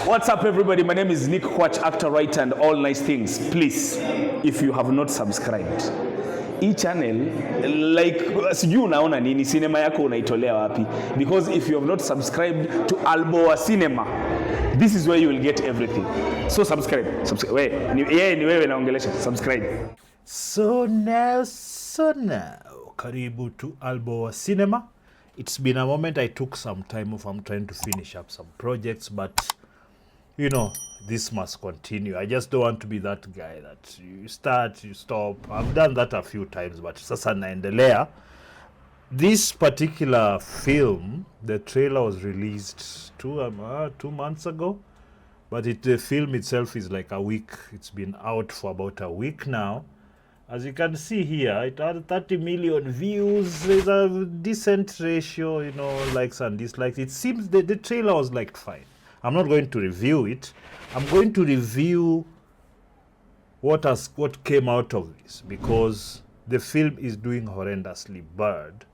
What's up, everybody? My name is Nick Kwach, actor, writer, and all nice things. Please, if you have not subscribed, hii channel, like, sijui unaona nini, cinema yako unaitolea wapi? Because if you have not subscribed to Alboa Cinema, this is where you will get everything. So subscribe. Ni wewe naongelesha. Subscribe. So now, karibu to Alboa Cinema. It's been a moment. I took some time off. I'm trying to finish up some projects, but you know, this must continue. I just don't want to be that guy that you start, you stop. I've done that a few times, but sasa naendelea. This particular film, the trailer was released two months ago, but the film itself is like a week. It's been out for about a week now. As you can see here, it had 30 million views. There's a decent ratio, you know, likes and dislikes. It seems the trailer was liked fine. I'm not going to review it. I'm going to review what came out of this, because the film is doing horrendously bad.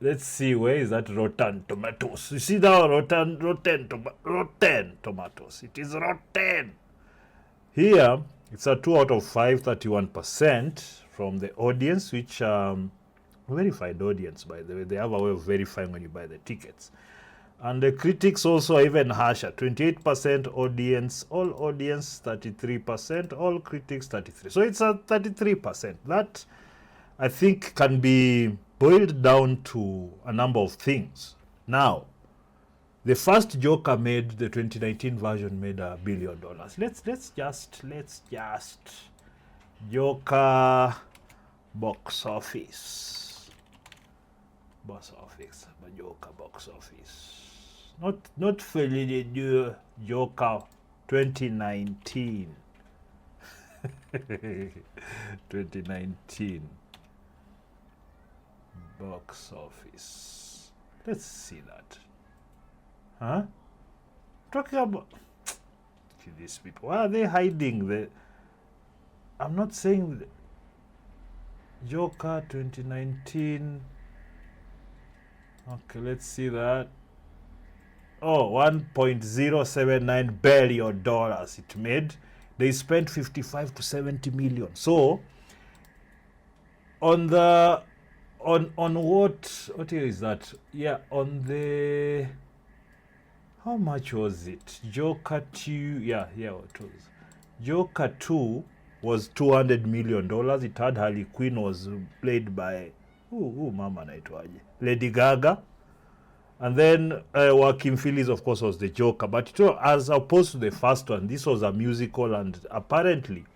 Let's see, where is that Rotten Tomatoes? You see that Rotten Tomatoes. It is rotten. Here, it's a 2 out of 5, 31% from the audience, which verified audience, by the way. They have a way of verifying when you buy the tickets. And the critics also are even harsher. 28% audience, all audience 33%, all critics 33%. So it's a 33%. That, I think, can be boiled down to a number of things. Now, the first Joker made, the 2019 version, made $1 billion. Let's just Joker box office. Joker box office. Not Folie, Deux, Joker 2019. 2019 box office. Let's see that. Huh? Talking about these people. Why are they hiding the? I'm not saying Joker 2019. Okay, let's see that. Oh, $1.079 billion it made. They spent 55 to 70 million. So on what year is that? Yeah, on the, how much was it? Joker 2, yeah, it was. Joker 2 was $200 million. It had Harley Quinn, was played by, mama naitwaje? Lady Gaga. And then Joaquin Phoenix, of course, was the Joker. But you know, as opposed to the first one, this was a musical, and apparently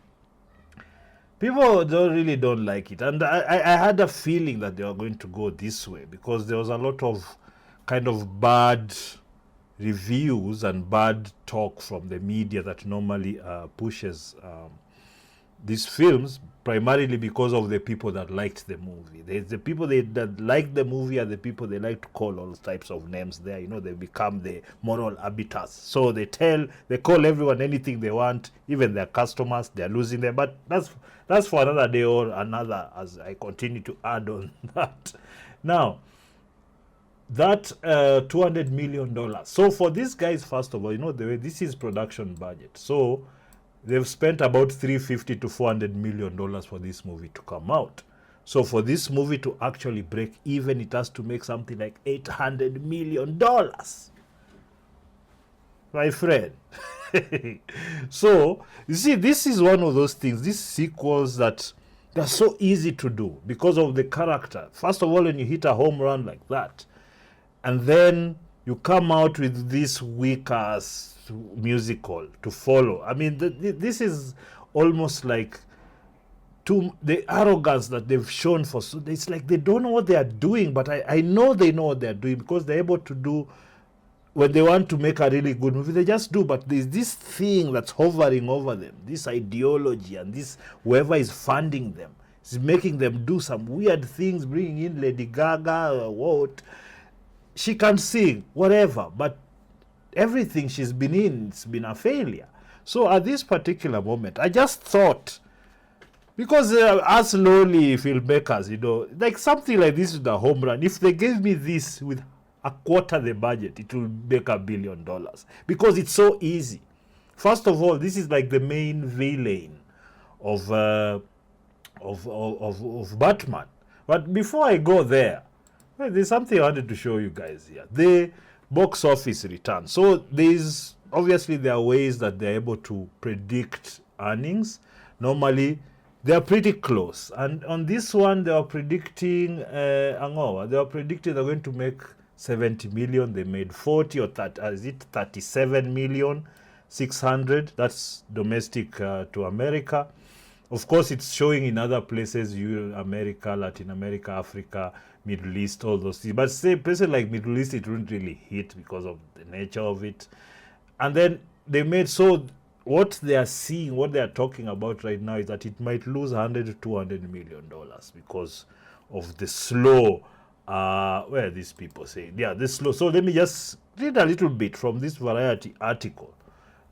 people don't like it. And I had a feeling that they were going to go this way, because there was a lot of kind of bad reviews and bad talk from the media that normally pushes these films, primarily because of the people that liked the movie. There's the people that like the movie are the people they like to call all types of names there. You know, they become the moral arbiters. So they call everyone anything they want, even their customers. They're losing them. But that's for another day or another, as I continue to add on that. Now, that $200 million. So for these guys, first of all, you know, this is production budget. So they've spent about $350 to $400 million for this movie to come out. So for this movie to actually break even, it has to make something like $800 million. My friend. So, you see, this is one of those things, these sequels that they're so easy to do because of the character. First of all, when you hit a home run like that, and then you come out with this weak-ass musical to follow. I mean, this is almost like the arrogance that they've shown for. So it's like they don't know what they are doing, but I know they know what they are doing, because they're able to do, when they want to make a really good movie, they just do. But there's this thing that's hovering over them, this ideology, and this whoever is funding them is making them do some weird things, bringing in Lady Gaga, what she can sing, whatever, but everything she's been in, it's been a failure. So at this particular moment, I just thought, because us lowly filmmakers, you know, like something like this with a home run, if they gave me this with a quarter the budget, it will make $1 billion because it's so easy. First of all, this is like the main villain of Batman. But before I go there, there's something I wanted to show you guys here. The box office return. So obviously there are ways that they're able to predict earnings. Normally they're pretty close. And on this one they were predicting they're going to make 70 million. They made 40 or 30, is it 37 million 600? That's domestic to America. Of course, it's showing in other places, America, Latin America, Africa, Middle East, all those things. But say places like Middle East, it wouldn't really hit because of the nature of it. And then they made, so what they are seeing, what they are talking about right now is that it might lose $100 to $200 million because of the slow, where are these people saying? Yeah, the slow. So let me just read a little bit from this Variety article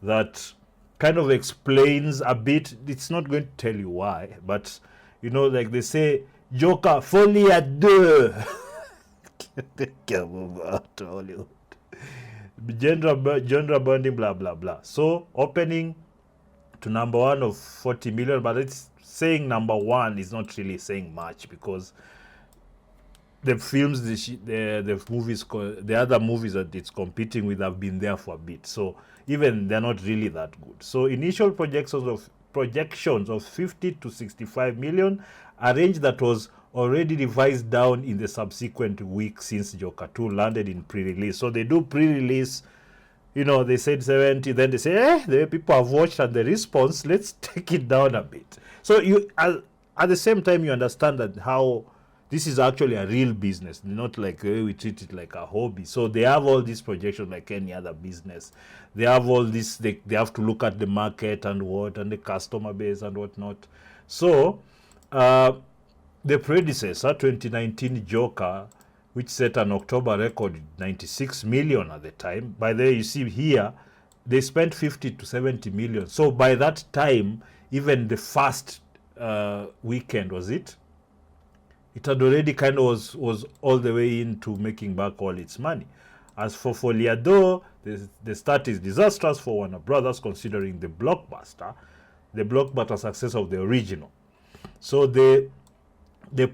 that kind of explains a bit. It's not going to tell you why, but you know, like they say, Joker, Folie à Deux. Genre bonding, blah, blah, blah. So opening to number one of 40 million, but it's saying number one is not really saying much because the films, the movies, the other movies that it's competing with have been there for a bit. So even they're not really that good. So initial projections of 50 to 65 million, a range that was already revised down in the subsequent week since Joker 2 landed in pre-release. So they do pre-release, you know, they said 70, then they say, the people have watched and the response, let's take it down a bit. So you, at the same time, you understand that how this is actually a real business, not like we treat it like a hobby. So they have all these projections like any other business. They have all this, they have to look at the market and the customer base and whatnot. So the predecessor, 2019 Joker, which set an October record, 96 million at the time. By the way, you see here, they spent 50 to 70 million. So by that time, even the first weekend, was it? It had already kind of was all the way into making back all its money. As for Folie à Deux, the start is disastrous for Warner Brothers considering the blockbuster success of the original. So the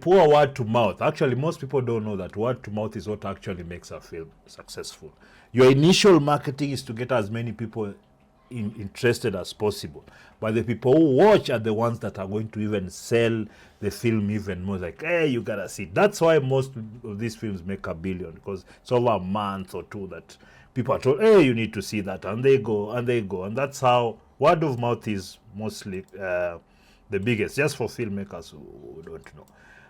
poor word to mouth, actually most people don't know that word to mouth is what actually makes a film successful. Your initial marketing is to get as many people interested as possible, but the people who watch are the ones that are going to even sell the film even more, like, hey, you gotta see. That's why most of these films make $1 billion, because it's over a month or two that people are told, hey, you need to see that, and they go, and that's how word of mouth is mostly the biggest, just for filmmakers who don't know.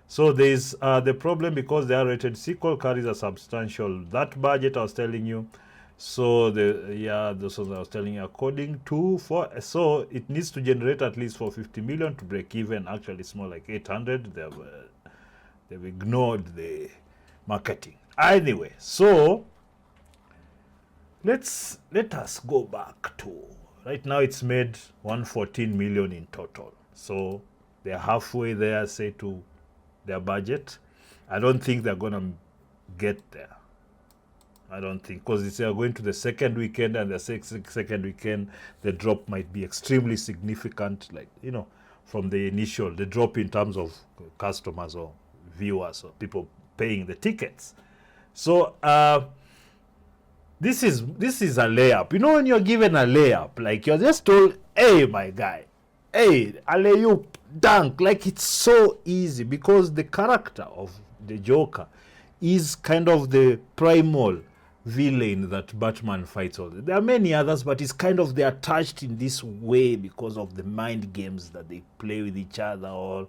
So there's the problem, because the R-rated sequel carries a substantial, that budget I was telling you. So those ones I was telling you, according to so it needs to generate at least $450 million to break even. Actually, it's more like 800. They've ignored the marketing. Anyway, so let us go back to right now. It's made $114 million in total. So they're halfway there, say, to their budget. I don't think they're gonna get there. I don't think, because they are going to the second weekend, and the second weekend, the drop might be extremely significant, like, you know, from the initial, the drop in terms of customers or viewers or people paying the tickets. So this is a layup. You know, when you're given a layup, like you're just told, hey, my guy, hey, I'll lay you dunk. Like, it's so easy, because the character of the Joker is kind of the primal villain that Batman fights all. There are many others, but it's kind of, they are touched in this way because of the mind games that they play with each other, or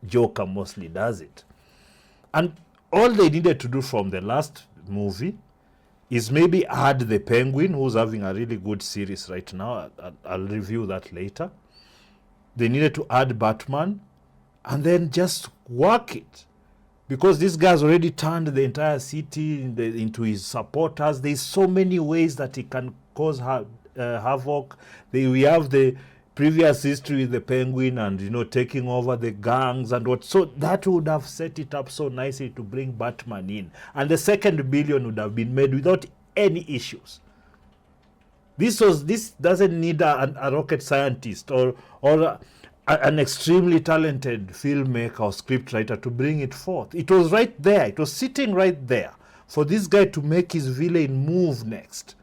Joker mostly does it. And all they needed to do from the last movie is maybe add the Penguin, who's having a really good series right now. I'll review that later. They needed to add Batman and then just work it. Because this guy's already turned the entire city into his supporters. There's so many ways that he can cause havoc. We have the previous history with the Penguin and, you know, taking over the gangs and what. So that would have set it up so nicely to bring Batman in. And the second billion would have been made without any issues. This doesn't need a rocket scientist or an extremely talented filmmaker or scriptwriter to bring it forth. It was right there. It was sitting right there for this guy to make his villain move next.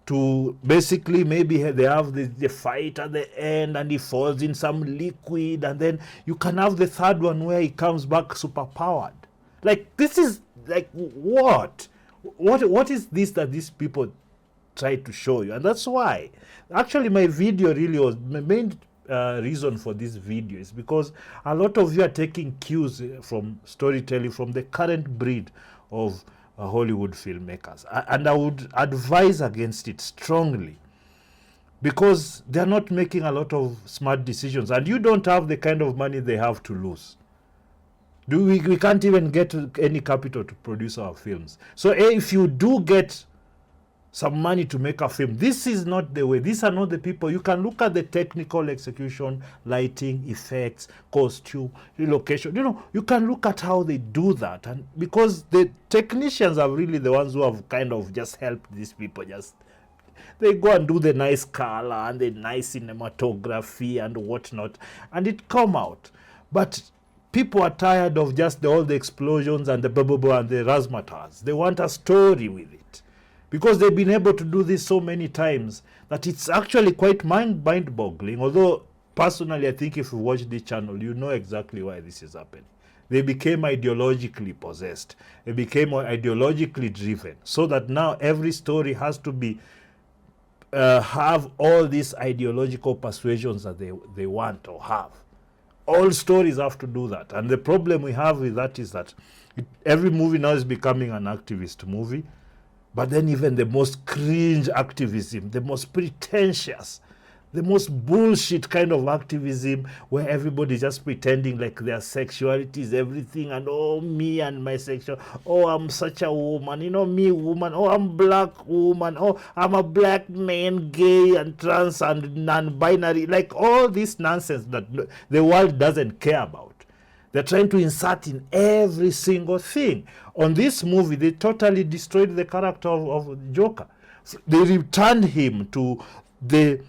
To basically, maybe they have the fight at the end and he falls in some liquid, and then you can have the third one where he comes back super powered. Like, this is like, what is this that these people try to show you? And that's why actually my video really was my main reason for this video is because a lot of you are taking cues from storytelling from the current breed of Hollywood filmmakers, and I would advise against it strongly, because they're not making a lot of smart decisions, and you don't have the kind of money they have to lose. We can't even get any capital to produce our films. So if you do get some money to make a film, this is not the way. These are not the people. You can look at the technical execution, lighting, effects, costume, relocation. You know, you can look at how they do that, and because the technicians are really the ones who have kind of just helped these people. They go and do the nice color and the nice cinematography and whatnot, and it come out. But people are tired of just all the explosions and the blah blah blah and the razzmatazz. They want a story with it, because they've been able to do this so many times that it's actually quite mind-boggling. Although, personally, I think if you watch this channel, you know exactly why this is happening. They became ideologically possessed. They became ideologically driven, so that now every story has to be have all these ideological persuasions that they want or have. All stories have to do that. And the problem we have with that is that every movie now is becoming an activist movie. But then even the most cringe activism, the most pretentious, the most bullshit kind of activism where everybody's just pretending like their sexuality is everything, and oh, me and my sexual, oh, I'm such a woman, you know, me woman, oh, I'm black woman, oh, I'm a black man, gay and trans and non-binary, like all this nonsense that the world doesn't care about. They're trying to insert in every single thing. On this movie, they totally destroyed the character of Joker. They returned him to the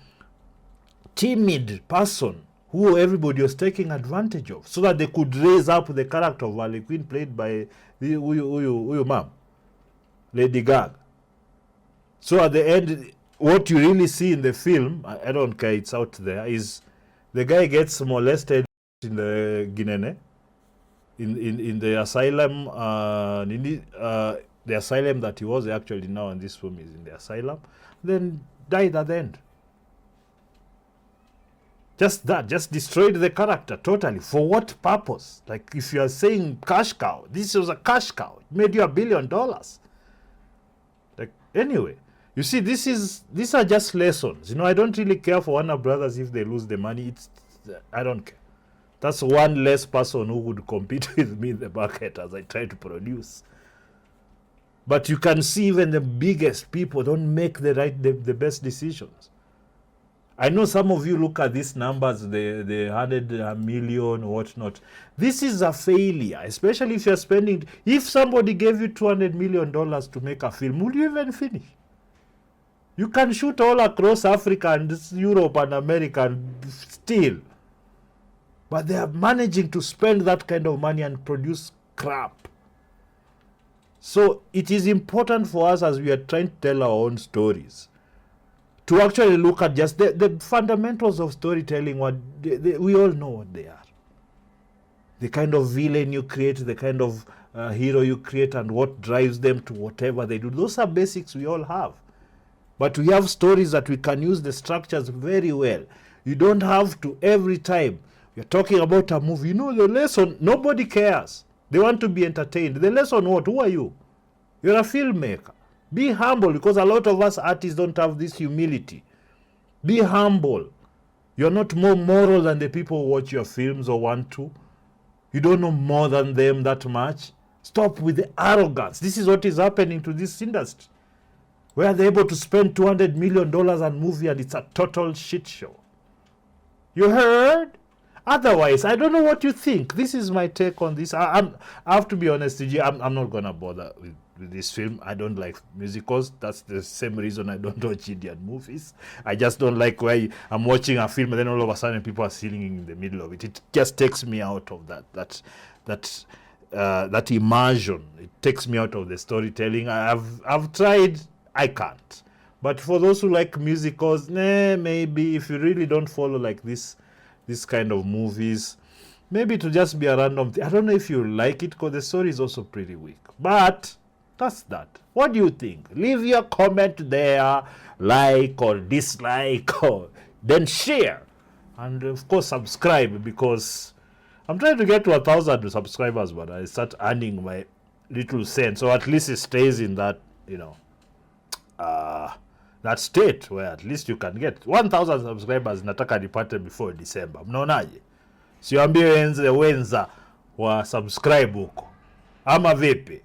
timid person who everybody was taking advantage of, so that they could raise up the character of Harley Quinn, played by your mom, Lady Gaga. So at the end, what you really see in the film, I don't care, it's out there, is the guy gets molested in the Guinea. In the asylum, the asylum that he was actually now in this film is in the asylum, then died at the end. Just that, just destroyed the character totally. For what purpose? Like, if you are saying cash cow, this was a cash cow. It made you $1 billion. Like, anyway, you see, these are just lessons. You know, I don't really care for Warner Brothers if they lose the money. I don't care. That's one less person who would compete with me in the market as I try to produce. But you can see even the biggest people don't make the best decisions. I know some of you look at these numbers, the 100 million or whatnot. This is a failure, especially if you're spending. If somebody gave you $200 million to make a film, would you even finish? You can shoot all across Africa and Europe and America and still. But they are managing to spend that kind of money and produce crap. So it is important for us, as we are trying to tell our own stories, to actually look at just the fundamentals of storytelling. We all know what they are. The kind of villain you create, the kind of hero you create, and what drives them to whatever they do. Those are basics we all have. But we have stories that we can use the structures very well. You don't have to every time you're talking about a movie. You know the lesson, nobody cares. They want to be entertained. The lesson what? Who are you? You're a filmmaker. Be humble, because a lot of us artists don't have this humility. Be humble. You're not more moral than the people who watch your films or want to. You don't know more than them that much. Stop with the arrogance. This is what is happening to this industry, where they're able to spend $200 million on movie and it's a total shit show. You heard? Otherwise, I don't know what you think. This is my take on this. I have to be honest with you. I'm not gonna bother with this film. I don't like musicals. That's the same reason I don't watch Indian movies. I just don't like where I'm watching a film and then all of a sudden people are singing in the middle of it. It just takes me out of that immersion. It takes me out of the storytelling. I've tried. I can't. But for those who like musicals, maybe if you really don't follow like this kind of movies, maybe to just be a random thing. I don't know if you like it because the story is also pretty weak. But that's that. What do you think? Leave your comment there, like or dislike, or then share. And of course subscribe, because I'm trying to get to 1,000 subscribers, but I start earning my little cent. So at least it stays in that, that state where at least you can get 1,000 subscribers. Nataka nipate before December. Mnaonaje? Siambie wenza wa subscribe huko. Ama vipi?